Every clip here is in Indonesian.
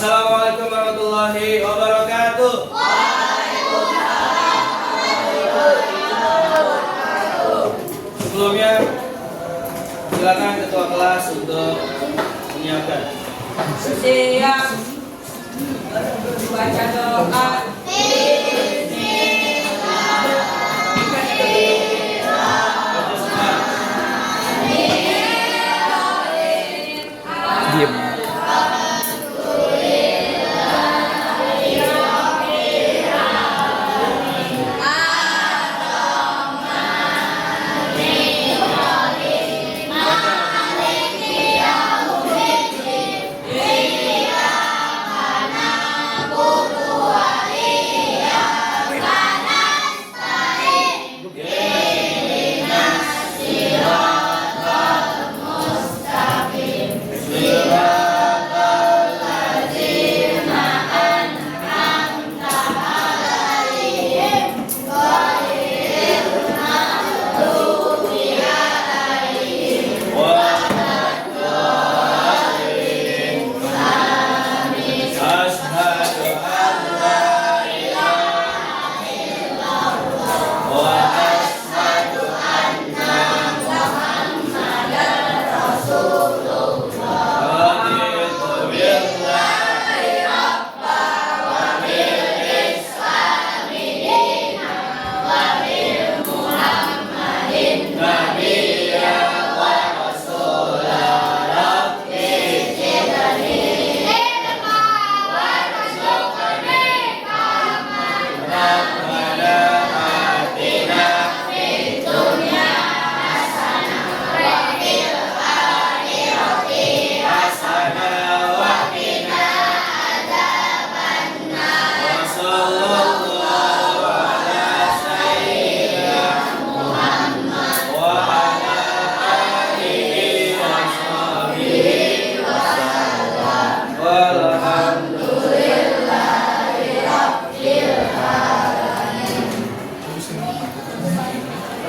Assalamualaikum warahmatullahi wabarakatuh. Sebelumnya silakan ketua kelas untuk menyiapkan. Siap. Baca doa. Diam.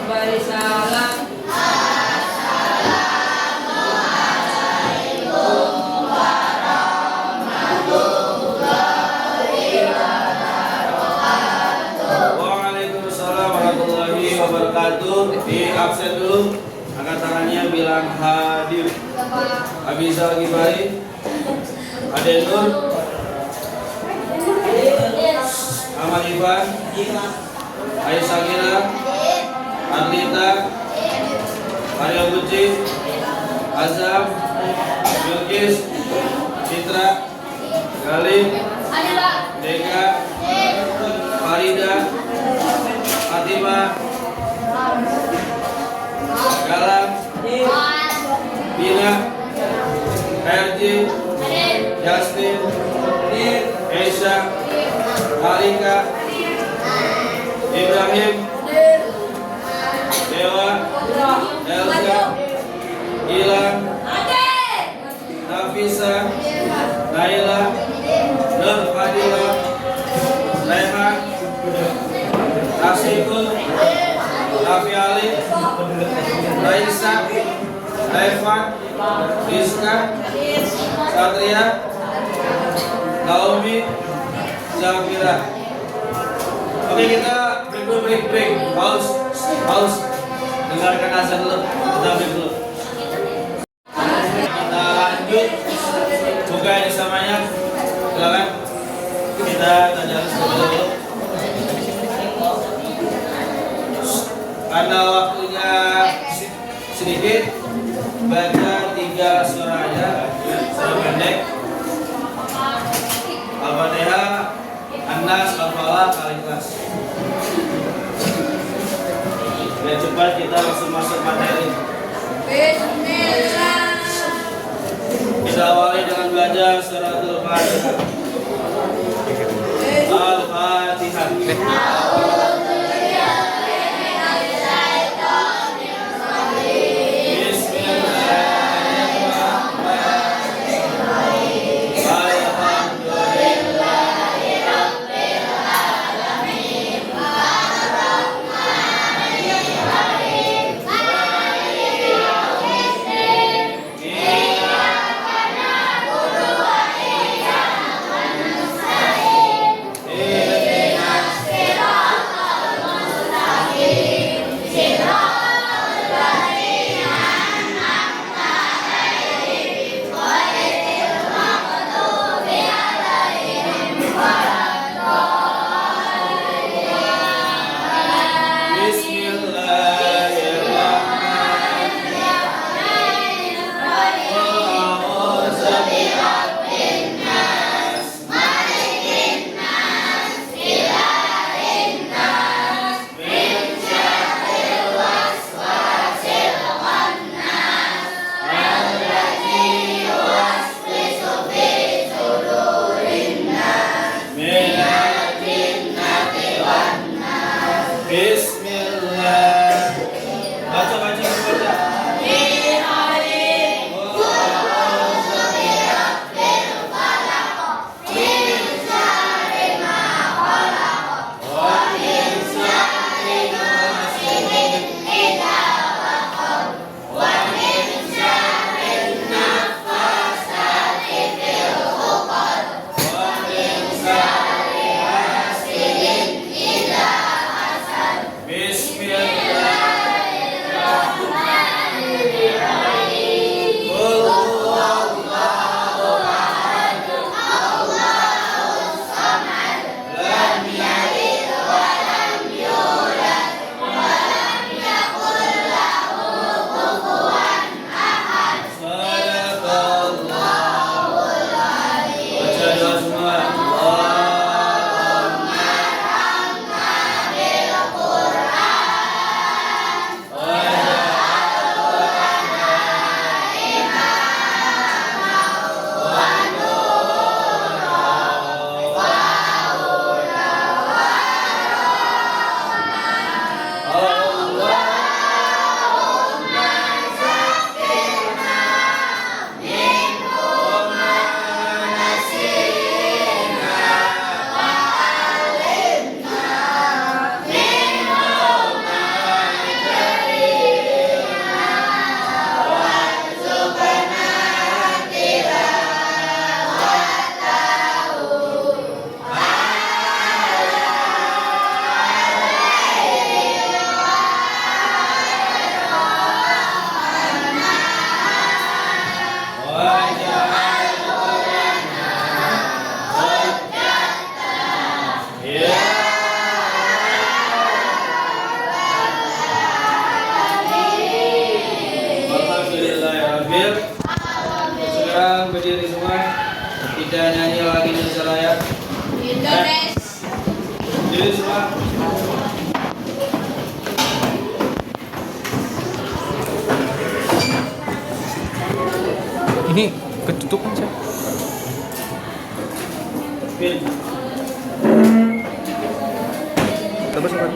Kembali salam. Waalaikumsalam warahmatullahi wabarakatuh. Di absen dulu, angkat tangannya bilang hadir. Abizal Gibari, Aden Nur, Ahmad Ivan, Aisyah Gira, Arlita, Arya Buci, Azam, Yulkis, Citra, Galih, Deka, Farida, Fatimah, Galang, Bina, RJ, Justin, Esha, Alika, Ibrahim, Dewa, Elga, Gilang, Nafisa, Naila, Nur Fadila, Rehan, Rasikul, Rafi Ali, Raisa, Evan, Rizka, Satria, Naomi, Zafira. Oke, kita break, pause. Dengarkan azan dulu, kita break dulu. Kita lanjut, buka ini samanya, silakan. Kita tadarus dulu. Karena waktunya sedikit, baca 3 surah aja, surah pendek. Al-Fatihah, An-Nas, Al-Falaq, Al-Ikhlas. Biar cepat kita langsung masuk materi. Bismillah. Kita awali dengan belajar suratul Fatihah. Al-Fatihah. sekali lagi Indonesia Raya. Indonesia. Jadi semua. Ini ketutupan sih. Pin. Coba coba.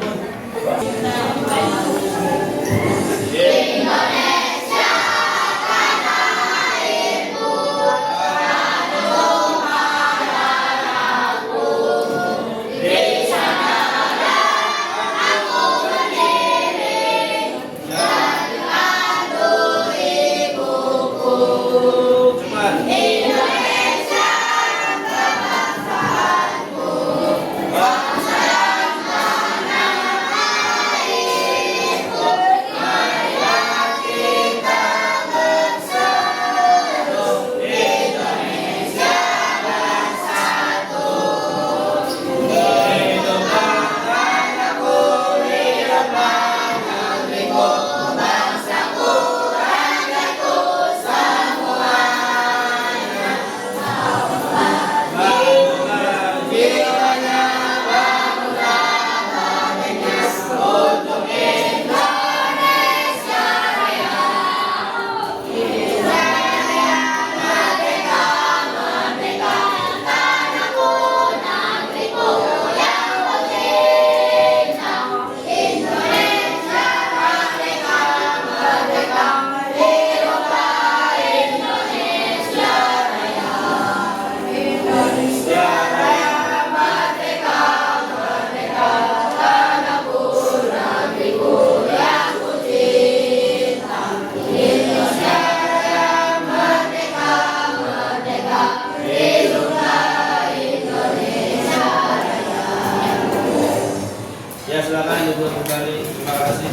Ya silakan duduk kembali. Terima kasih.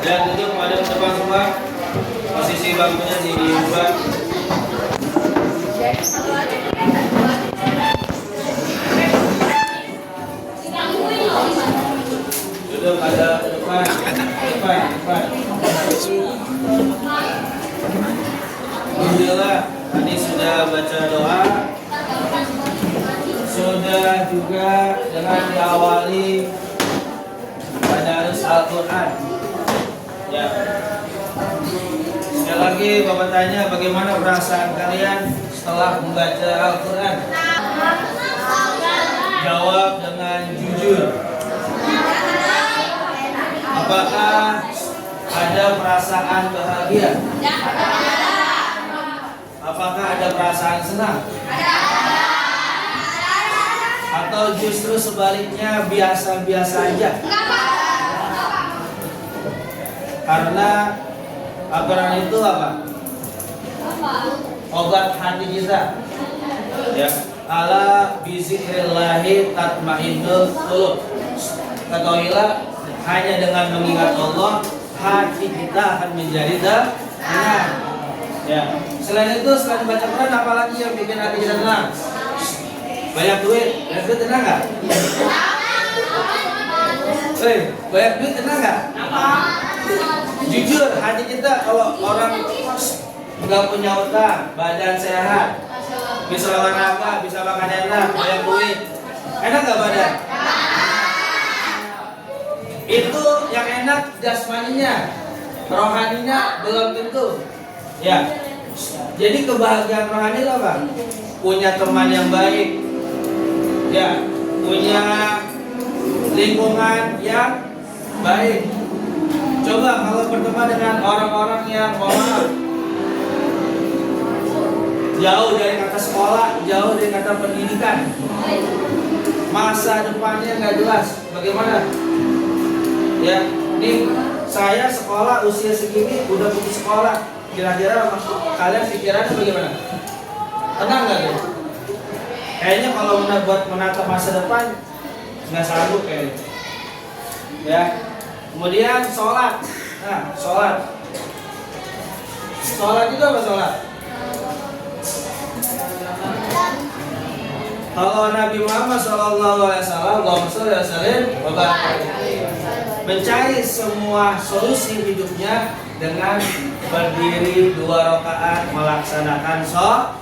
Dan duduk pada depan semua. Posisi bangkunya diubah. Duduk pada depan. Alhamdulillah, tadi sudah baca doa, sudah juga dengan diawali tadarus Al-Quran. Ya. Sekali lagi Bapak tanya, bagaimana perasaan kalian setelah membaca Al-Quran? Jawab dengan jujur. Apakah ada perasaan bahagia? Apakah ada perasaan senang? Atau justru sebaliknya biasa-biasa aja? Karena Al-Quran itu apa? Obat hati kita. Ya. Ala bizikrillahi tatmainnul qulub. Ketahuilah, hanya dengan mengingat Allah hati kita akan menjadi tenang. Ya. Selain itu, selain baca Quran, apalagi yang bikin hati kita tenang? Banyak duit tenang nggak? Banyak duit tenang nggak? Jujur, hati kita kalau orang nggak punya utang, badan sehat, bisa olahraga, bisa makan enak, banyak duit, enak nggak badan? Itu yang enak jasmaninya, rohaninya belum tentu. Ya, jadi kebahagiaan rohani itu apa? Punya teman yang baik, ya, punya lingkungan yang baik. Coba kalau berteman dengan orang-orang yang jauh dari kata sekolah, jauh dari kata pendidikan, masa depannya nggak jelas, bagaimana? Ya, ini saya sekolah usia segini udah putus sekolah. Kira-kira kalian pikirannya bagaimana? Tenang nggak gitu? Kayaknya kalau buat menatap masa depan nggak sanggup kayaknya. Ya, kemudian sholat. Nah, sholat itu apa sholat? Kalau Nabi Muhammad SAW, Allahumma sholli alaihi wasallam, mencari semua solusi hidupnya dengan berdiri 2 rakaat melaksanakan sholat.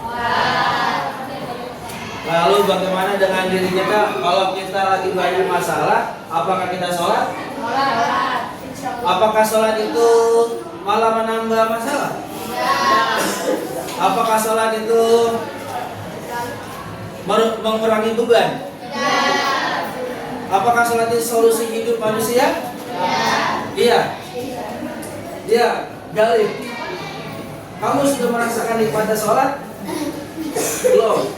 Lalu bagaimana dengan diri kita? Kalau kita lagi banyak masalah, apakah kita sholat? Apakah sholat itu malah menambah masalah? Apakah sholat itu mengurangi beban? Apakah sholat itu solusi hidup manusia? Iya. Iya. Dalil. Kamu sudah merasakan nikmatnya sholat? Belum.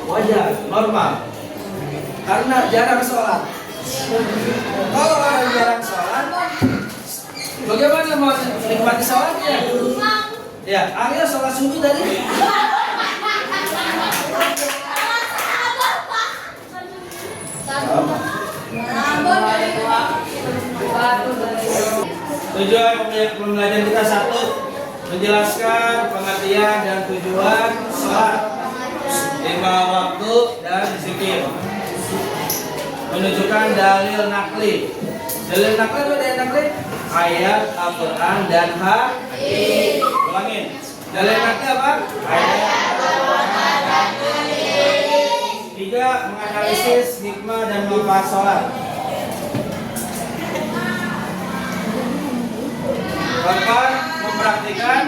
Wajar, normal. Karena jarang sholat. Kalau orang jarang sholat, bagaimana mau nikmati sholatnya? Ya, akhirnya sholat subuh tadi. Tujuan pembelajaran kita satu, menjelaskan pengertian dan tujuan sholat, 5 waktu dan zikir, menunjukkan dalil nakli. Dalil nakli itu dalil nakli ayat Al-Quran dan hadis. Ulangin, dalil nakli apa? Ayat Al-Quran dan hadis. 3. Menganalisis hikmah dan manfaat sholat. 4. Mempraktikkan.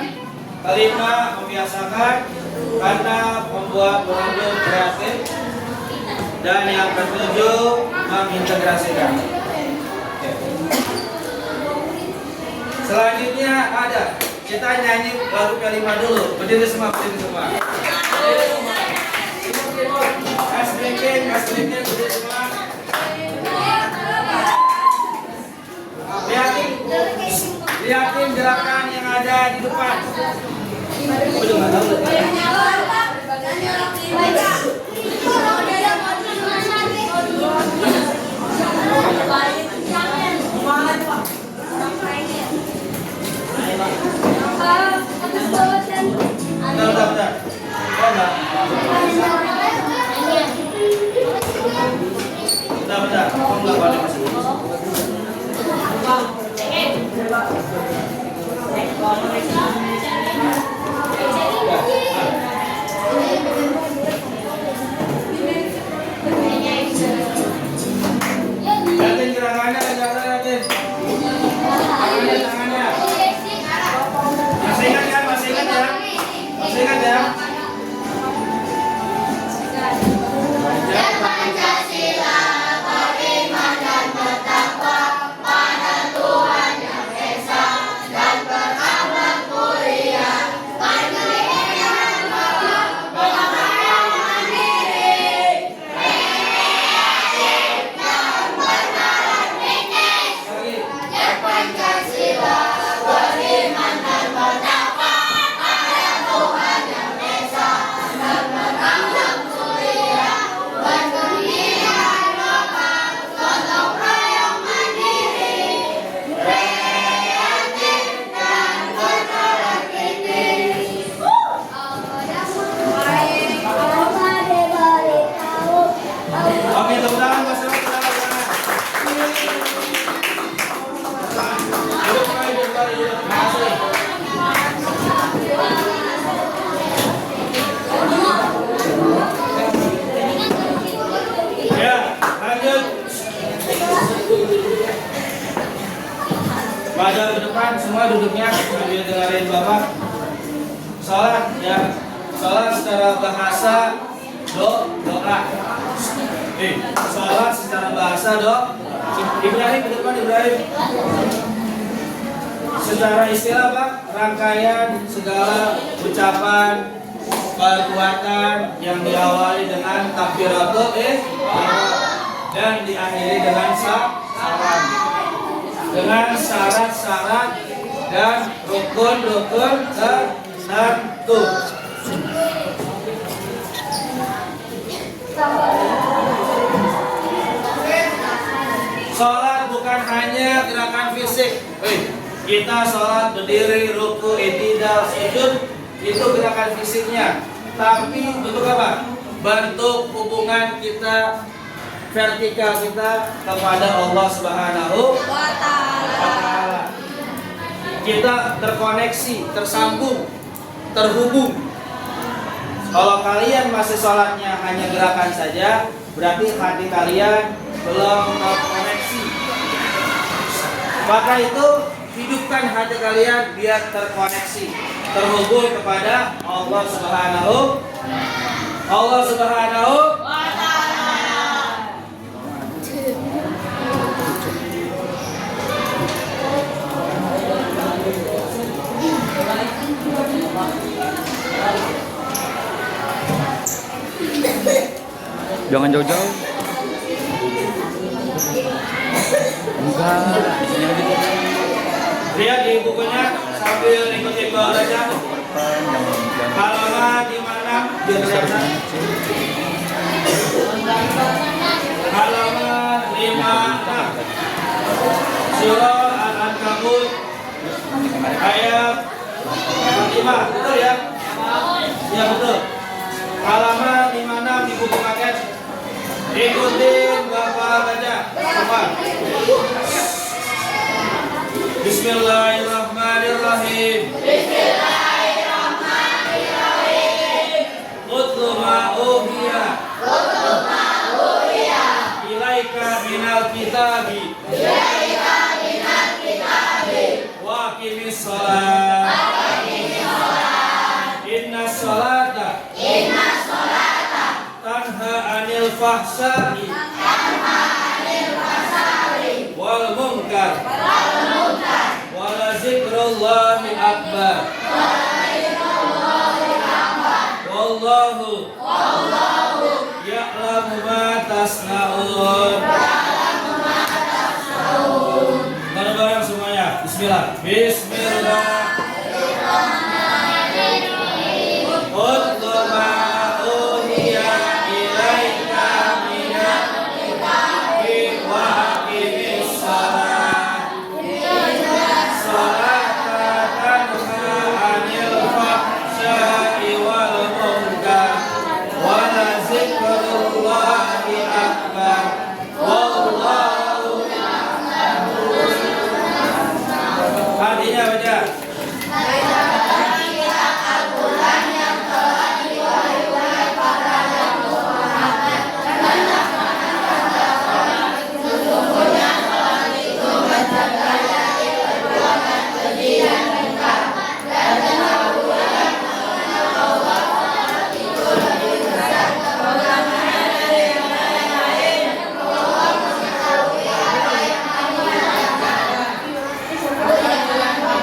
5. Membiasakan karena membuat pengunduh kreatif. Dan yang ke-7, mengintegrasikan. Selanjutnya ada, kita nyanyi lagu kelima dulu. Berdiri semua, berdiri semua. Berdiri semua. Lihatin gerakan yang ada di depan. Bentar. Oh enggak. Bentar. Oh enggak boleh masuk. Lihatin gerakannya, lihatin. Tangannya. Masih ingat ya? Masih ingat ya? Pancasila, beriman dan bertakwa pada Tuhan Yang Esa dan berakhlak mulia, berkeinginan berkarya mandiri, kreatif dan bernalar kritis. Pancasila, beriman dan bertakwa pada Tuhan Yang Esa dan berakhlak mulia, berkeinginan gotong royong mandiri, kreatif dan bernalar kritis. Oke, tepuk tangan Mas Dewa, tepuk tangan. Duduk kembali. Masuk. Ya, lanjut. Pada ke depan semua duduknya sambil dengerin Bapak. Salat ya. Salat secara bahasa doa. Salat secara bahasa Ibrahim ke depan, Ibrahim. Secara istilah Pak, rangkaian segala ucapan perbuatan yang diawali dengan takbiratul ihram dan diakhiri dengan salam, dengan syarat-syarat dan rukun-rukun tertentu. Sholat bukan hanya gerakan fisik. Kita sholat berdiri, ruku, i'tidal, sujud, itu gerakan fisiknya. Tapi bentuk apa? Bentuk hubungan kita vertikal kita kepada Allah Subhanahu Wa ta'ala. wa ta'ala. Kita terkoneksi, tersambung, terhubung. Kalau kalian masih sholatnya hanya gerakan saja, berarti hati kalian belum terkoneksi. Maka itu hidupkan hati kalian biar terkoneksi, terhubung kepada Allah Subhanahu Wa ta'ala. Jangan jauh-jauh. Enggak, di sini aja. Lihat di bukunya sambil ikutin baca. Halaman di mana? Biar kelihatan. Halaman 56. Surah Al-Ankabut ayat 45. Betul ya? Ya betul. Halaman 56 di buku paket. Ikutin Bapak baca. Bapak. Bismillahirrahmanirrahim. Utlu ma uhiya ilaika minal kitabi wa aqimis shalah inna sholata tanha anil fahsai wal munkar wa la zikrullahi akbar wallahu ya'lamu ma tasna'un. Bareng-bareng semuanya. Bismillah. Bismillah. Utlu ma uhiya ilaika minal kitabi wa aqimis shalah. Sholata tanha anil fahsya'i wal munkar wa la zikrullahi akbar. Wallahu artinya baca.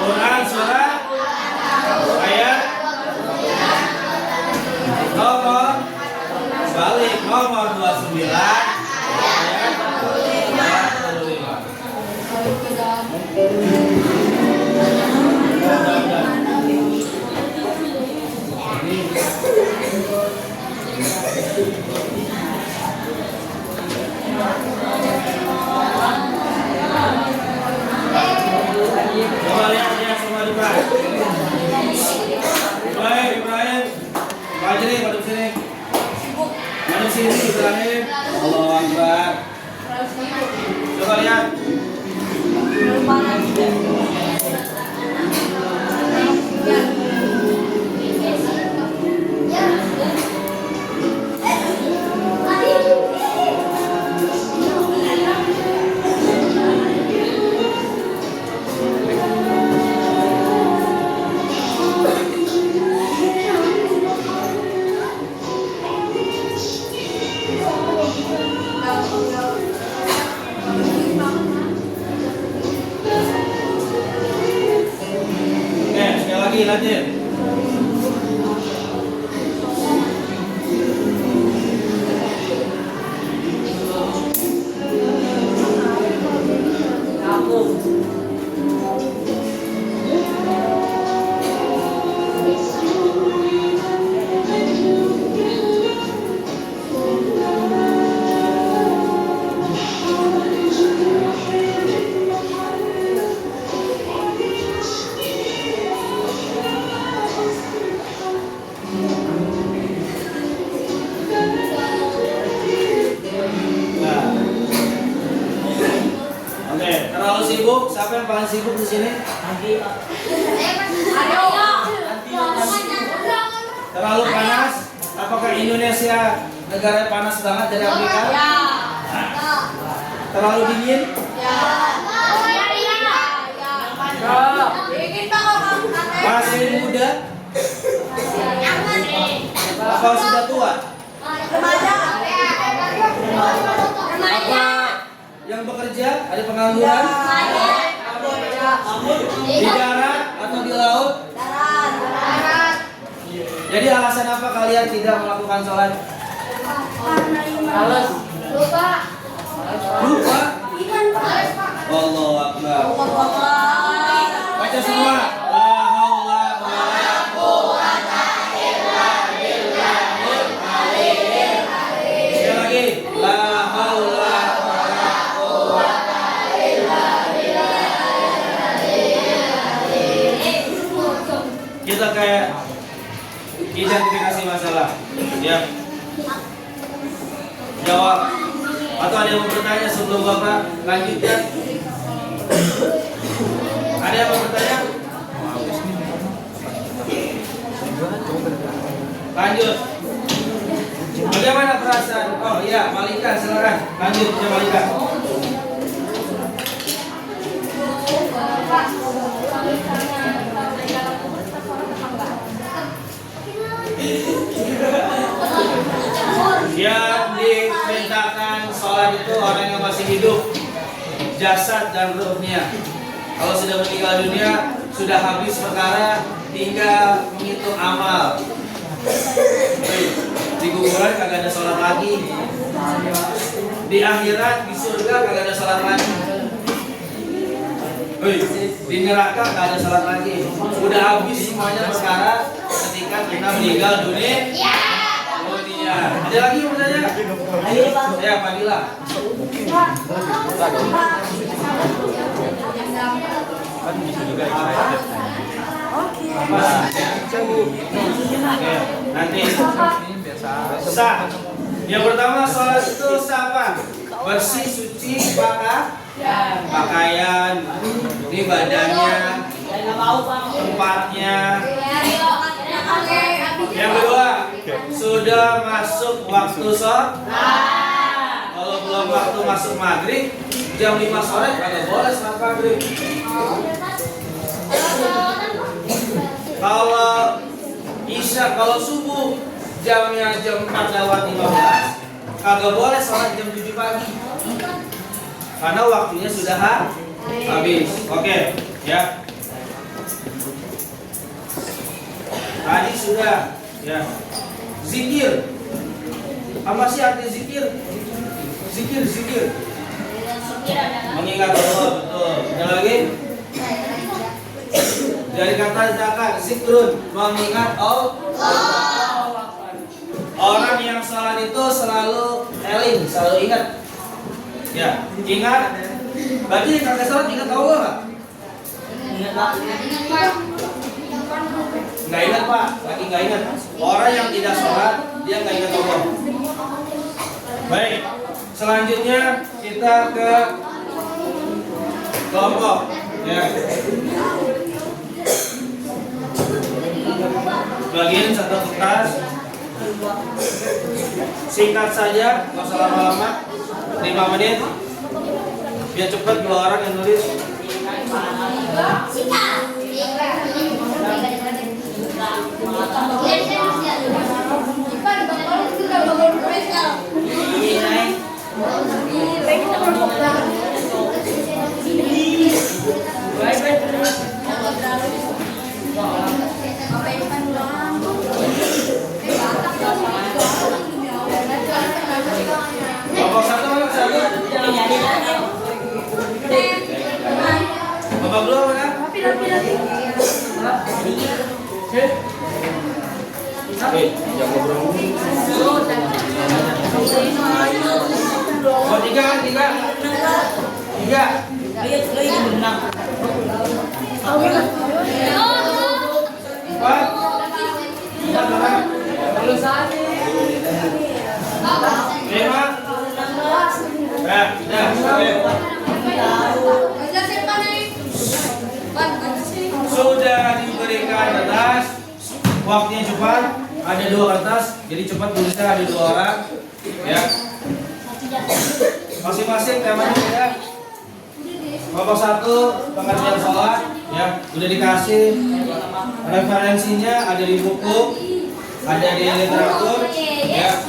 Quran surah ayat nomor balik nomor 29 ayat 45. Coba lihat semua depan. Baik, Ibrahim. Pak Jeri, madep sini. Madep sini, Ibrahim. Allahu Akbar. Coba lihat. Sekali lagi lanjut. Terlalu panas? Apakah Indonesia negara yang panas banget dari Afrika? Terlalu dingin? Masih muda? Apa sudah tua? Apa yang bekerja? Ada pengangguran? Di darat atau di laut? Jadi alasan apa kalian tidak melakukan sholat? Lupa. Allahu Akbar. Baca semua. La haula wala quwwata illa billahil aliyyil azim. Sekali lagi. La haula wala quwwata illa billahil aliyyil azim. Kita kayak identifikasi masalah. Ya. Jawab. Atau ada yang mau bertanya sebelum Bapak lanjutkan? Ada yang mau bertanya? Lanjut. Bagaimana perasaan? Oh iya, Malika silakan. Lanjut ya Malika. Yang diperintahkan sholat itu orang yang masih hidup, jasad dan ruhnya. Kalau sudah meninggal dunia, sudah habis perkara, tinggal menghitung amal. Di kuburan kagak ada sholat lagi. Di akhirat, di surga kagak ada sholat lagi. Di neraka kagak ada sholat lagi. Udah habis semuanya perkara ketika kita meninggal dunia. Ada lagi yang bertanya? Ya, Fadila. Kan bisa juga Oke, nanti sah. Yang pertama sholat itu sah apa? Bersih, suci, pakaian, ini badannya, tempatnya. Yang kedua, sudah masuk waktu sholat. Kalau belum waktu masuk maghrib, jam 5 sore kagak boleh sholat maghrib. Kalau isya, kalau subuh jamnya jam 4:15, kagak boleh sholat jam 7 pagi. Karena waktunya sudah habis. Oke, ya. Tadi sudah, ya. Zikir. Apa sih arti zikir? Zikir. Mengingat Allah, betul. Ada lagi? Dari kata zakat, zikrun, mengingat Allah. Orang yang sholat itu selalu eling, selalu ingat. Ya, ingat. Berarti kalau sholat ingat Allah nggak? Nggak ingat Pak, lagi nggak ingat. Orang yang tidak sholat, dia nggak ingat Allah. Baik, selanjutnya kita ke kelompok. Ya. Bagian satu kertas, singkat saja, nggak usah lama-lama, 5 menit, biar cepat 2 orang yang nulis. Bapak satu. Bapak dua mana? Oh, tiga. Empat. Lima. Sudah. Sudah diberikan kertas, waktunya cepat. Ada 2 kertas, jadi cepat tulisnya ada 2 orang. Ya. Masing-masing temanya ya. Kelompok 1 pengertian sholat, ya udah dikasih referensinya ada di buku, ada di literatur, ya.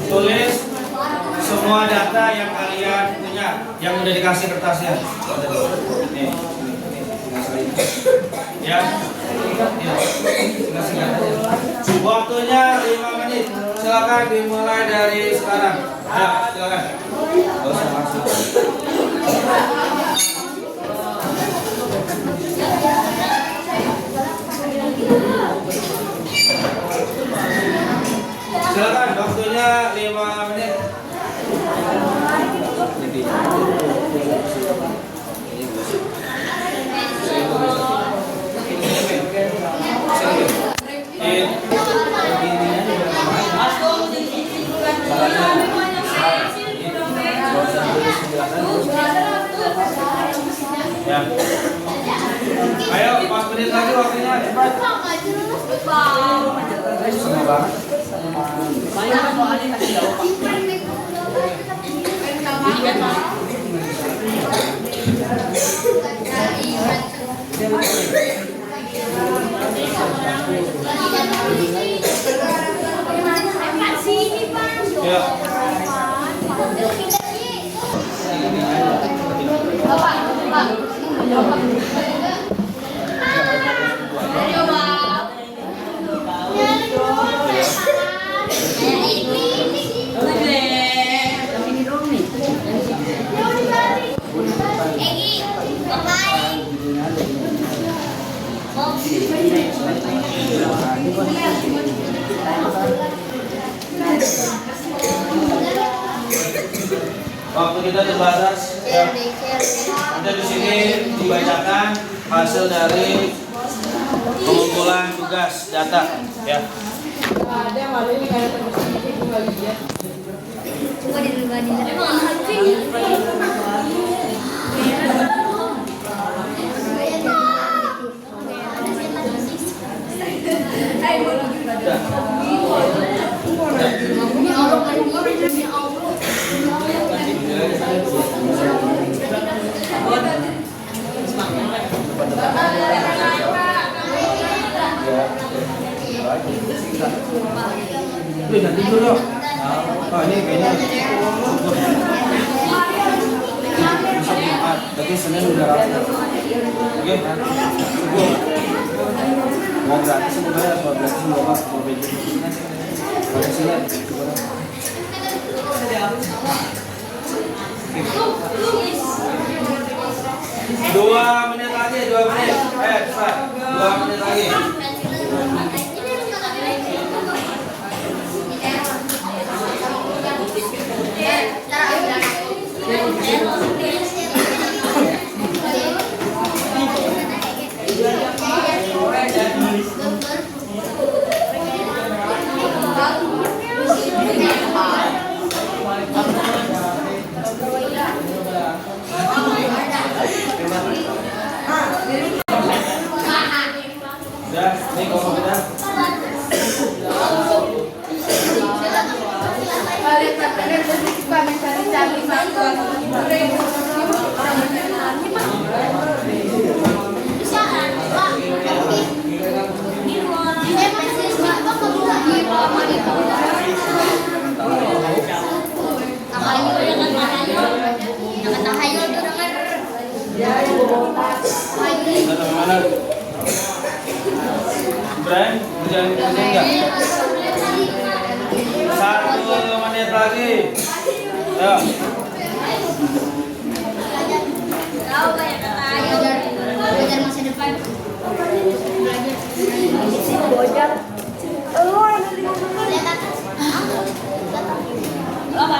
Tulis semua data yang kalian punya, yang udah dikasih kertasnya. Nih, ya. Waktunya 5 menit. Silakan dimulai dari sekarang. Ya, silakan. Gak usah langsung. Silakan, waktunya 5 menit. Ya. Ayo, 4 menit lagi waktunya, cepat. Sama banget. Ya. Waktu kita terbatas, ya. Nanti di sini dibacakan hasil dari pengumpulan tugas data, ya. Ada malu ini kayak terbersih gue lagi ya. Coba dibanding Nanti dulu. Oh, ini kayaknya tapi Senin udah rapi. Oke. Mau gratis itu bayar, kalau gratis mau apa? Mau beli. Boleh sini. 2 menit lagi, 2 menit. Cepat. 2 menit lagi. Sudah, ini kalau kita Brian, jangan enggak? 1 menit lagi. Ya. belajar masa depan. Lihat atas. Apa?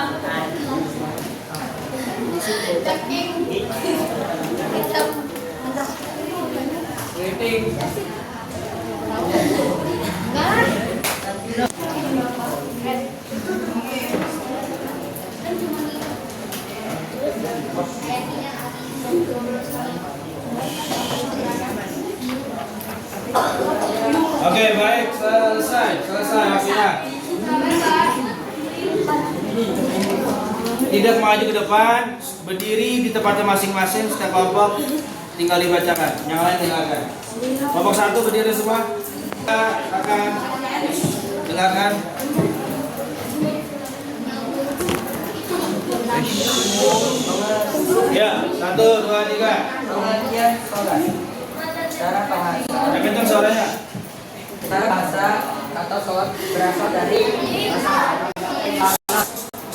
Rating. Oke, baik, selesai waktunya. Tidak maju ke depan, berdiri di tempatnya masing-masing. Setiap kelompok tinggal dibacakan. Yang lain tinggalkan. Kelompok 1 berdiri semua. Kita akan dengarkan. Ya, 1, 2, 3. Pengertian sholat. Secara bahasa, Yang kencang suaranya. secara bahasa kata sholat berasal dari bahasa Arab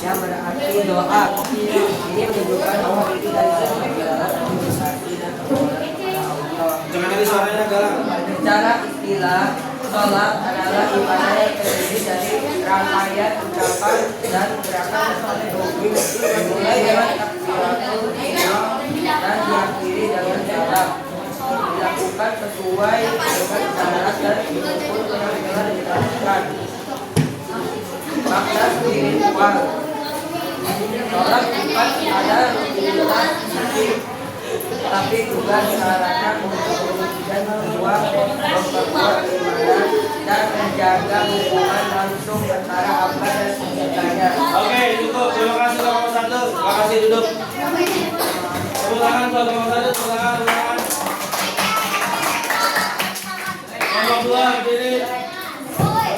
yang berarti doa. Ini menunjukkan bahwa itu dari segala organisasi dan perbuatan kepada Allah. Jangan dari suaranya galang. Secara istilah, sholat adalah ibadah yang terdiri dari rangkaian ucapan dan gerakan dimulai dengan takbiratul ihram dan diakhiri dengan salam. Dilakukan sesuai dengan syarat dan hukum yang telah ditetapkan. Makna spiritual. Sholat bukan ada rutinitas fisik, tapi juga syaratnya untuk dan membuat memperkuat ibadah dan menjaga hubungan langsung antara hamba dan penciptanya. Oke, cukup. Terima kasih kelompok 1. Terima kasih duduk. Tepuk tangan buat kelompok 1. Tepuk tangan. Kelompok 2 berdiri.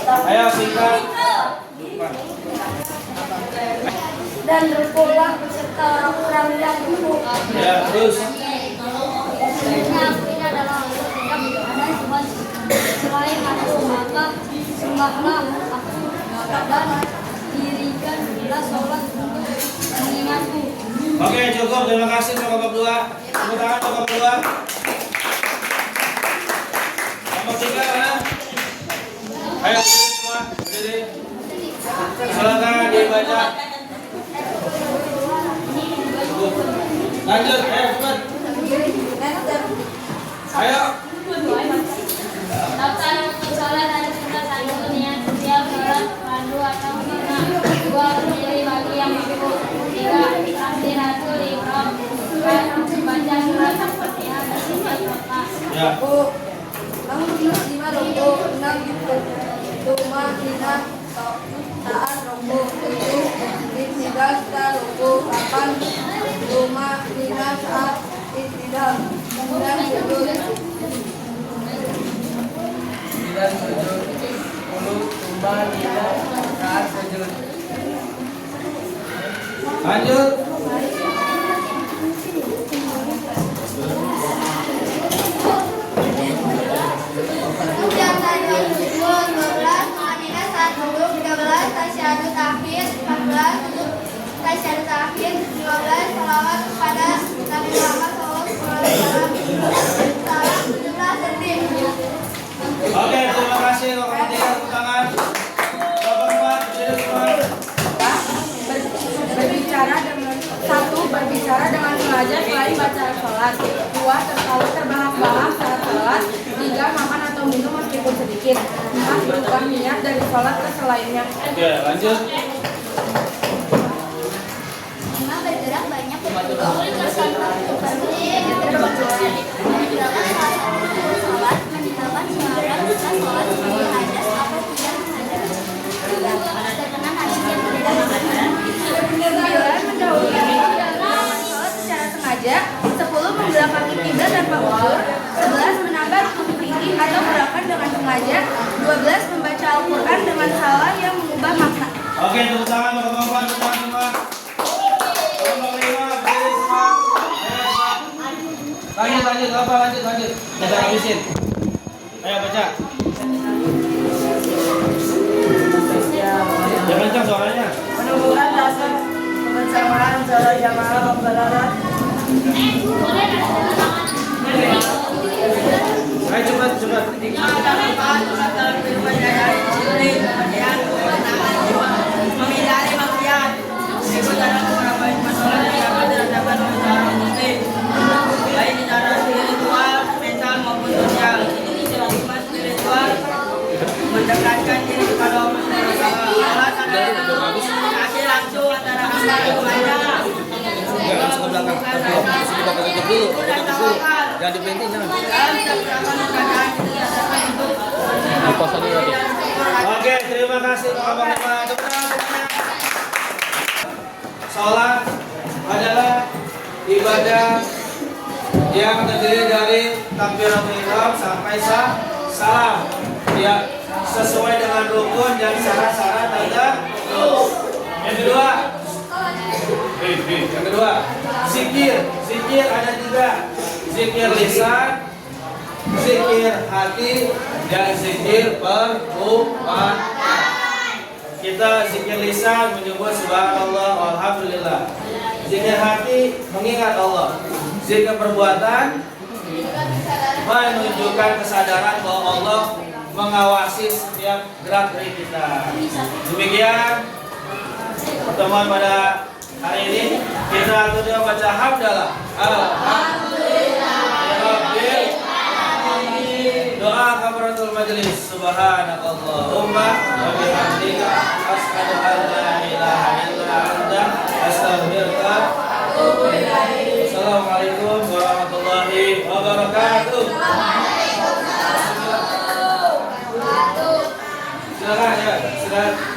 Ayo singkat. Dan berpulang beserta orang-orang yang buruk. Ya, terus. Ini adalah ada Tuhan selain aku, maka sembahlah aku dan dirikan bila sholat untuk mengingatku. Oke, cukup. Terima kasih untuk kelompok 2. Tepuk tangan untuk kelompok 2. Kelompok 3 mana? Ayo berdiri semua. Berdiri. Silakan dibaca. Cukup. Lanjut, ayo cepat. Ayo. Daftar rukun sholat ada 1 niat setiap sholat fardu atau sunnah. 2 berdiri bagi yang mampu. 3 takbiratul ihram. 4 membaca surat Al-Fatihah dan 4 rakaat. Ya. Namun 5 rokok, 6 gitu. Duma, hina, taat rokok, 7 istidal, setelah rokok, 8 duma, hina, saat istidal, 9 sujud. 9 sujud, 10 tumbal, 3 saat sujud. Lanjut. Ujian tajwid 12, Muhammadiyah 1, 13 tasyahud akhir, 14 tasyahud akhir, 15 salawat kepada Nabi Muhammad SAW, 17 tertib. Oke, terima kasih kelompok 3. Tepuk tangan. Kelompok 4 berdiri semua. Berbicara dengan sengaja selain baca sholat. 2 tertawa terbahak-bahak saat sholat. 3 makan atau minum meskipun sedikit. 4 berubah niat dari sholat ke selainnya. Oke, lanjut. 5 bergerak banyak sholat meninggalkan suara setelah sholat sebagai hadas atau tidak hadas. Berkenan hadis yang berbeda makanan. 9 mendahului sholat secara sengaja. 10 membelakangi kiblat tanpa uzur. 11 menambah rukun fikih atau gerakan dengan sengaja. 12 membaca Al-Quran dengan salah yang mengubah makna. Oke, tepuk tangan untuk kelompok 4. Tepuk tangan semua. Kelompok 5 berdiri semua. Ayo, lanjut. Apa? Lanjut. Kita habisin. Ayo baca. Ya kencang suaranya. Menumbuhkan rasa kebersamaan secara jamaah membelarat. Ayo cepat. Menghindari maksiat. Ikut dalam orang baik masalah yang dapat dirasakan oleh seorang muslim, baik secara spiritual, mental maupun sosial. Hikmah spiritual mendekatkan diri kepada Allah SWT. Allah adalah komunikasi langsung antara hamba dan Tuhannya. Enggak, langsung ke belakang. Ke belakang dulu. Dan tawakal. Jangan diprinting jangan. Dalam Apa tadi lagi? Oke, terima kasih Bapak-bapak. Salat adalah ibadah yang terdiri dari takbiratul ihram sampai salam. Ya, sesuai dengan rukun dan syarat-syarat ada. Yang kedua, zikir ada 3. Zikir lisan, zikir hati, dan zikir perbuatan. Kita zikir lisan menyebut subhanallah walhamdulillah. Zikir hati mengingat Allah. Zikir perbuatan menunjukkan kesadaran bahwa Allah mengawasi setiap gerak gerik kita. Demikian pertemuan pada hari ini. Kita akan baca hamdalah. Alhamdulillah. Doa kafaratul majlis. Subhanakallahumma wa bihamdika asyhadu an la ilaha illa anta astaghfiruka wa atubu ilaik. Assalamualaikum warahmatullahi wabarakatuh. Silakan ya, silakan.